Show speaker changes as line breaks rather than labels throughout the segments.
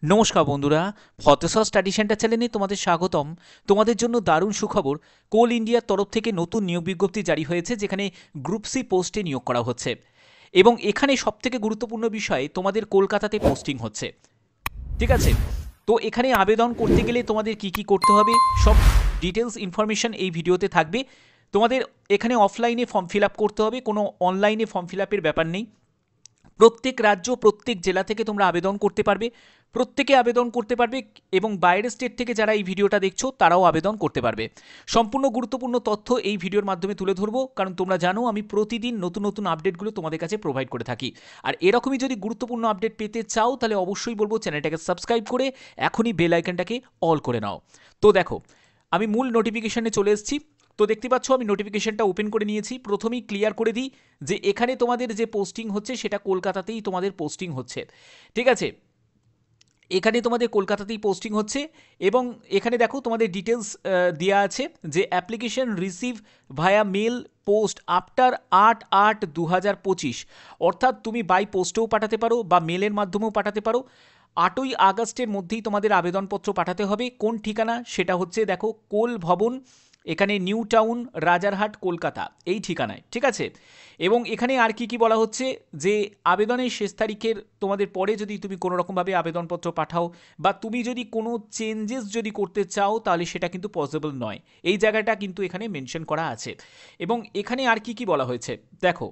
নমস্কার বন্ধুরা, ফতেশ্বর study centre চ্যানেলে তোমাদের স্বাগতম। তোমাদের জন্য দারুণ সুখবর, কোল ইন্ডিয়ার তরফ থেকে নতুন নিয়োগ বিজ্ঞপ্তি জারি হয়েছে, যেখানে গ্রুপ সি পোস্টে নিয়োগ করা হচ্ছে। এবং এখানে সবথেকে গুরুত্বপূর্ণ বিষয়, তোমাদের কলকাতাতে পোস্টিং হচ্ছে। ঠিক আছে, তো এখানে আবেদন করতে গেলে তোমাদের কি কি করতে হবে, সব ডিটেলস ইনফরমেশন এই ভিডিওতে থাকবে। তোমাদের এখানে অফলাইনে ফর্ম ফিল আপ করতে হবে, কোনো অনলাইনে ফর্ম ফিল আপের ব্যাপার নেই। প্রত্যেক রাজ্য, প্রত্যেক জেলা থেকে তোমরা আবেদন করতে পারবে, প্রত্যেকে আবেদন করতে পারবে। এবং বাইরের স্টেট থেকে যারা এই ভিডিওটা দেখছো তারাও আবেদন করতে পারবে। সম্পূর্ণ গুরুত্বপূর্ণ তথ্য এই ভিডিওর মাধ্যমে তুলে ধরবো, কারণ তোমরা জানো আমি প্রতিদিন নতুন নতুন আপডেটগুলো তোমাদের কাছে প্রোভাইড করে থাকি। আর এরকমই যদি গুরুত্বপূর্ণ আপডেট পেতে চাও, তাহলে অবশ্যই বলবো চ্যানেলটাকে সাবস্ক্রাইব করে এখনই বেল আইকনটাকে অল করে নাও। তো দেখো, আমি মূল নোটিফিকেশনে চলে এসেছি। তো দেখতে পাচ্ছ আমি নোটিফিকেশনটা ওপেন করে নিয়েছি। প্রথমেই ক্লিয়ার করে দিই যে এখানে তোমাদের যে পোস্টিং হচ্ছে সেটা কলকাতাতেই তোমাদের পোস্টিং হচ্ছে। ঠিক আছে, এখানে তোমাদের কলকাতাতেই পোস্টিং হচ্ছে। এবং এখানে দেখো তোমাদের ডিটেলস দেওয়া আছে যে অ্যাপ্লিকেশন রিসিভ ভায়া মেল পোস্ট আফটার 8/8/2025। অর্থাৎ তুমি বাই পোস্টেও পাঠাতে পারো বা মেলের মাধ্যমেও পাঠাতে পারো। 8ই আগস্টের মধ্যেই তোমাদের আবেদনপত্র পাঠাতে হবে। কোন ঠিকানা সেটা হচ্ছে দেখো, কোল ভবন, এখানে নিউ টাউন, রাজারহাট, কলকাতা, এই ঠিকানায়। ঠিক আছে, এবং এখানে আর কি কি বলা হচ্ছে যে আবেদনের শেষ তারিখের তোমাদের পরে যদি তুমি কোনো রকমভাবে আবেদনপত্র পাঠাও বা তুমি যদি কোনো চেঞ্জেস যদি করতে চাও, তাহলে সেটা কিন্তু পসিবল নয়। এই জায়গাটা কিন্তু এখানে মেনশন করা আছে। এবং এখানে আর কি কি বলা হয়েছে দেখো,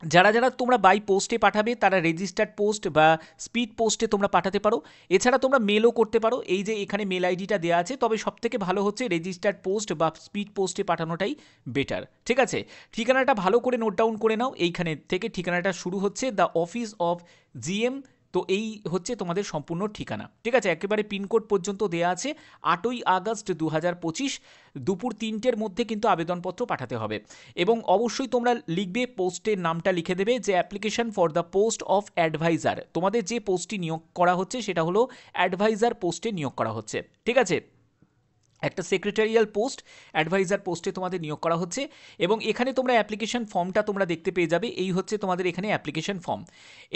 যারা যারা তোমরা বাই পোস্টে পাঠাবে তারা রেজিস্টার্ড পোস্ট বা স্পিড পোস্টে তোমরা পাঠাতে পারো। এছাড়া তোমরা মেলও করতে পারো, এই যে এখানে মেল আইডিটা দেওয়া আছে। তবে সবথেকে ভালো হচ্ছে রেজিস্টার্ড পোস্ট বা স্পিড পোস্টে পাঠানোটাই বেটার। ঠিক আছে, ঠিকানাটা ভালো করে নোট ডাউন করে নাও। এইখানে থেকে ঠিকানাটা শুরু হচ্ছে দ্য অফিস অফ জিএম। তো এই হচ্ছে তোমাদের সম্পূর্ণ ঠিকানা। ঠিক আছে, একেবারে পিনকোড পর্যন্ত দেওয়া আছে। 8ই আগস্ট 2025 দুপুর 3টের মধ্যে কিন্তু আবেদনপত্র পাঠাতে হবে। এবং অবশ্যই তোমরা লিখবে, পোস্টের নামটা লিখে দেবে যে application for the post of adviser. তোমাদের যে পোস্টটি নিয়োগ করা হচ্ছে সেটা হলো অ্যাডভাইজার পোস্টে নিয়োগ করা হচ্ছে। ঠিক আছে, একটা সেক্রেটারিয়াল পোস্ট, অ্যাডভাইজার পোস্টে তোমাদের নিয়োগ করা হচ্ছে। এবং এখানে তোমরা অ্যাপ্লিকেশন ফর্মটা তোমরা দেখতে পেয়ে যাবে। এই হচ্ছে তোমাদের এখানে অ্যাপ্লিকেশন ফর্ম।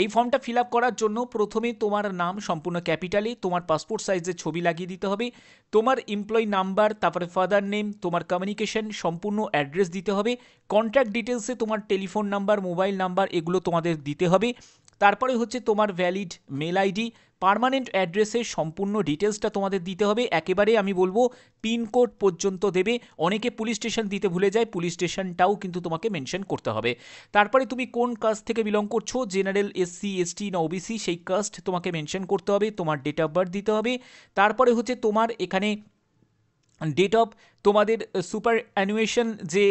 এই ফর্মটা ফিল আপ করার জন্য প্রথমে তোমার নাম সম্পূর্ণ ক্যাপিটালে, তোমার পাসপোর্ট সাইজের ছবি লাগিয়ে দিতে হবে, তোমার এমপ্লয়ি নাম্বার, তারপরে ফাদার নেম, তোমার কমিউনিকেশন, সম্পূর্ণ অ্যাড্রেস দিতে হবে। কন্ট্যাক্ট ডিটেলসে তোমার টেলিফোন নাম্বার, মোবাইল নাম্বার এগুলো তোমাদের দিতে হবে। তারপরে হচ্ছে তোমার ভ্যালিড মেল আইডি, পার্মানেন্ট অ্যাড্রেসের সম্পূর্ণ ডিটেলসটা তোমাদের দিতে হবে। একেবারে আমি বলবো পিনকোড পর্যন্ত দেবে। অনেকে পুলিশ স্টেশন দিতে ভুলে যায়, পুলিশ স্টেশনটাও কিন্তু তোমাকে মেনশন করতে হবে। তারপরে তুমি কোন কাস্ট থেকে বিলং করছো, জেনারেল, এসসি, এসটি না ওবিসি, সেই কাস্ট তোমাকে মেনশন করতে হবে। তোমার ডেট অফ বার্থ দিতে হবে। তারপরে হচ্ছে তোমার এখানে ডেট অফ, তোমাদের সুপার অ্যানুয়েশন যে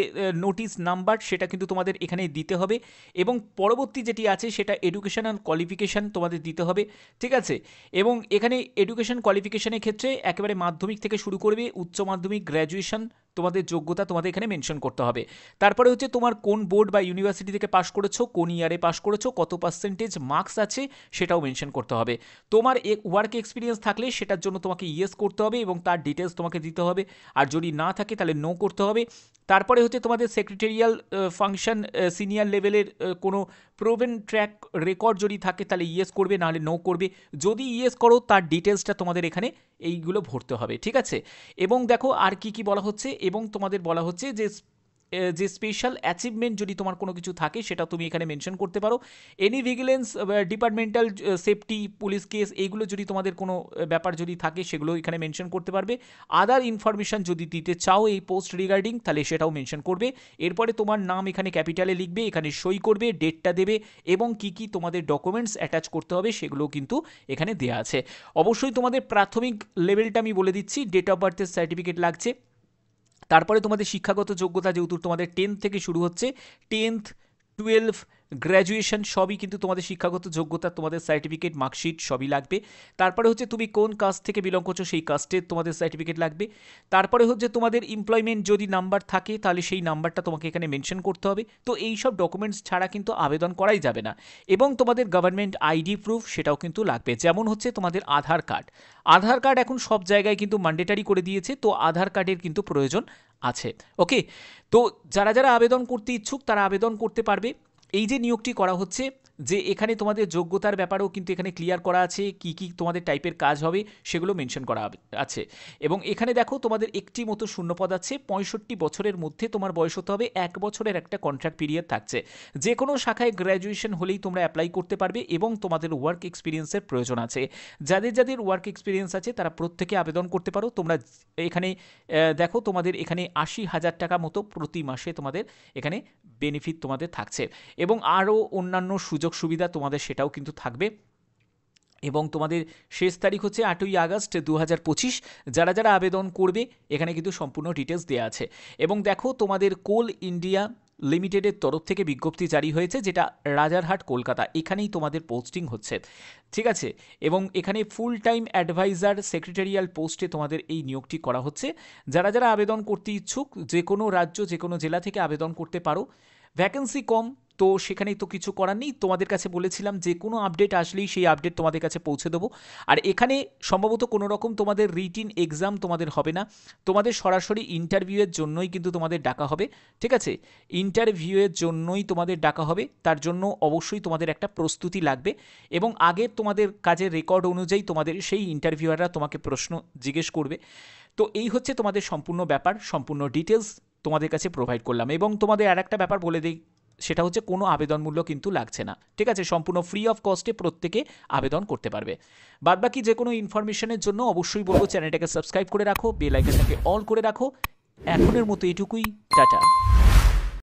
নোটিশ নাম্বার সেটা কিন্তু তোমাদের এখানে দিতে হবে। এবং পরবর্তী যেটি আছে সেটা এডুকেশনাল কোয়ালিফিকেশান তোমাদের দিতে হবে। ঠিক আছে, এবং এখানে এডুকেশন কোয়ালিফিকেশানের ক্ষেত্রে একেবারে মাধ্যমিক থেকে শুরু করবে, উচ্চ মাধ্যমিক, গ্র্যাজুয়েশন তোমাদের যোগ্যতা তোমাদের এখানে মেনশন করতে হবে। তারপরে হচ্ছে তোমার কোন বোর্ড বা ইউনিভার্সিটি থেকে পাশ করেছো, কোন ইয়ারে পাশ করেছো, কত পার্সেন্টেজ মার্কস আছে সেটাও মেনশন করতে হবে। তোমার ওয়ার্ক এক্সপিরিয়েন্স থাকলে সেটার জন্য তোমাকে ইয়েস করতে হবে এবং তার ডিটেলস তোমাকে দিতে হবে। আর যদি না থাকে তাহলে নো করতে হবে। তারপরে হচ্ছে তোমাদের সেক্রেটারিয়াল ফাংশন, সিনিয়র লেভেলের কোনো প্রোভেন ট্র্যাক রেকর্ড যদি থাকে তাহলে ইয়েস করবে, নাহলে নো করবে। যদি ইয়েস করো তার ডিটেলসটা তোমাদের এখানে এইগুলো ভরতে হবে। ঠিক আছে, এবং দেখো আর কি কি বলা হচ্ছে, এবং তোমাদের বলা হচ্ছে যে স্পেশাল অ্যাচিভমেন্ট যদি তোমার কোনো কিছু থাকে সেটা তুমি এখানে মেনশন করতে পারো। Any vigilance, departmental safety, police case, এইগুলো যদি তোমাদের কোনো ব্যাপার যদি থাকে সেগুলো এখানে মেনশন করতে পারবে। আদার ইনফরমেশান যদি দিতে চাও এই পোস্ট রিগার্ডিং, তাহলে সেটাও মেনশন করবে। এরপরে তোমার নাম এখানে ক্যাপিটালে লিখবে, এখানে সই করবে, ডেটটা দেবে, এবং কি কি তোমাদের ডকুমেন্টস অ্যাটাচ করতে হবে সেগুলো কিন্তু এখানে দেওয়া আছে। অবশ্যই তোমাদের প্রাথমিক লেভেলটা আমি বলে দিচ্ছি, ডেট অফ বার্থের সার্টিফিকেট লাগছে। তারপরে তোমাদের শিক্ষাগত যোগ্যতা যেহেতু তোমাদের 10th থেকে শুরু হচ্ছে, 10th, 12, গ্র্যাজুয়েশন সবই কিন্তু তোমাদের শিক্ষাগত যোগ্যতা, তোমাদের সার্টিফিকেট, মার্কশিট সবই লাগবে। তারপরে হচ্ছে তুমি কোন কাস্ট থেকে বিলং করছো সেই কাস্টের তোমাদের সার্টিফিকেট লাগবে। তারপরে হচ্ছে তোমাদের এমপ্লয়মেন্ট যদি নাম্বার থাকে তাহলে সেই নাম্বারটা তোমাকে এখানে মেনশন করতে হবে। তো এই সব ডকুমেন্টস ছাড়া কিন্তু আবেদন করাই যাবে না। এবং তোমাদের গভর্নমেন্ট আইডি প্রুফ সেটাও কিন্তু লাগবে, যেমন হচ্ছে তোমাদের আধার কার্ড। আধার কার্ড এখন সব জায়গায় কিন্তু ম্যান্ডেটারি করে দিয়েছে, তো আধার কার্ডের কিন্তু প্রয়োজন আছে। ওকে, তো যারা যারা আবেদন করতে ইচ্ছুক তারা আবেদন করতে পারবে। এই যে নিয়োগটি করা হচ্ছে যে এখানে তোমাদের যোগ্যতার ব্যাপারেও কিন্তু এখানে ক্লিয়ার করা আছে, কি কি তোমাদের টাইপের কাজ হবে সেগুলো মেনশন করা আছে। এবং এখানে দেখো তোমাদের একটি মতো শূন্যপদ আছে, 65 বছরের মধ্যে তোমার বয়স হতে হবে, 1 বছরের একটা কন্ট্রাক্ট পিরিয়ড থাকছে। যে কোনো শাখায় গ্র্যাজুয়েশন হলেই তোমরা অ্যাপ্লাই করতে পারবে এবং তোমাদের ওয়ার্ক এক্সপিরিয়েন্সের প্রয়োজন আছে। যাদের যাদের ওয়ার্ক এক্সপিরিয়েন্স আছে তারা প্রত্যেকে আবেদন করতে পারো। তোমরা এখানে দেখো তোমাদের এখানে 80,000 টাকা মতো প্রতি মাসে তোমাদের এখানে বেনিফিট তোমাদের থাকছে এবং আরও অন্যান্য সুযোগ সুবিধা তোমাদের সেটাও কিন্তু থাকবে। এবং তোমাদের শেষ তারিখ হচ্ছে 8ই আগস্ট 2025। যারা যারা আবেদন করবে এখানে কিন্তু সম্পূর্ণ ডিটেলস দেওয়া আছে। এবং দেখো তোমাদের কোল ইন্ডিয়া লিমিটেডের তরফ থেকে বিজ্ঞপ্তি জারি হয়েছে, যেটা রাজারহাট কলকাতা, এখানেই তোমাদের পোস্টিং হচ্ছে, ঠিক আছে। এবং এখানে ফুল টাইম অ্যাডভাইজার সেক্রেটারিয়াল পোস্টে তোমাদের এই নিয়োগটি করা হচ্ছে। যারা যারা আবেদন করতে ইচ্ছুক যে কোনো রাজ্য যে কোনো জেলা থেকে আবেদন করতে পারো। ভ্যাকেন্সি কম, তো সেখানেই তো কিছু করার নেই। তোমাদের কাছে বলেছিলাম যে কোনো আপডেট আসলেই সেই আপডেট তোমাদের কাছে পৌঁছে দেবো। আর এখানে সম্ভবত কোনো রকম তোমাদের রিটিন এক্সাম তোমাদের হবে না, তোমাদের সরাসরি ইন্টারভিউয়ের জন্যই কিন্তু তোমাদের ডাকা হবে, ঠিক আছে। ইন্টারভিউয়ের জন্যই তোমাদের ডাকা হবে, তার জন্য অবশ্যই তোমাদের একটা প্রস্তুতি লাগবে এবং আগের তোমাদের কাজের রেকর্ড অনুযায়ী তোমাদের সেই ইন্টারভিউয়াররা তোমাকে প্রশ্ন জিজ্ঞেস করবে। তো এই হচ্ছে তোমাদের সম্পূর্ণ ব্যাপার, সম্পূর্ণ ডিটেলস তোমাদের কাছে প্রোভাইড করলাম। এবং তোমাদের আর একটা ব্যাপার বলে দিই, সেটা হচ্ছে কোনো আবেদন মূল্য কিন্তু লাগছে না, ঠিক আছে। সম্পূর্ণ ফ্রি অফ কস্টে প্রত্যেকে আবেদন করতে পারবে। বাদবাকি যে কোনো ইনফরমেশনের জন্য অবশ্যই বলবো চ্যানেলটাকে সাবস্ক্রাইব করে রাখো, বেল আইকনটাকে অল করে রাখো। এখনের মতো এটুকুই, টাটা।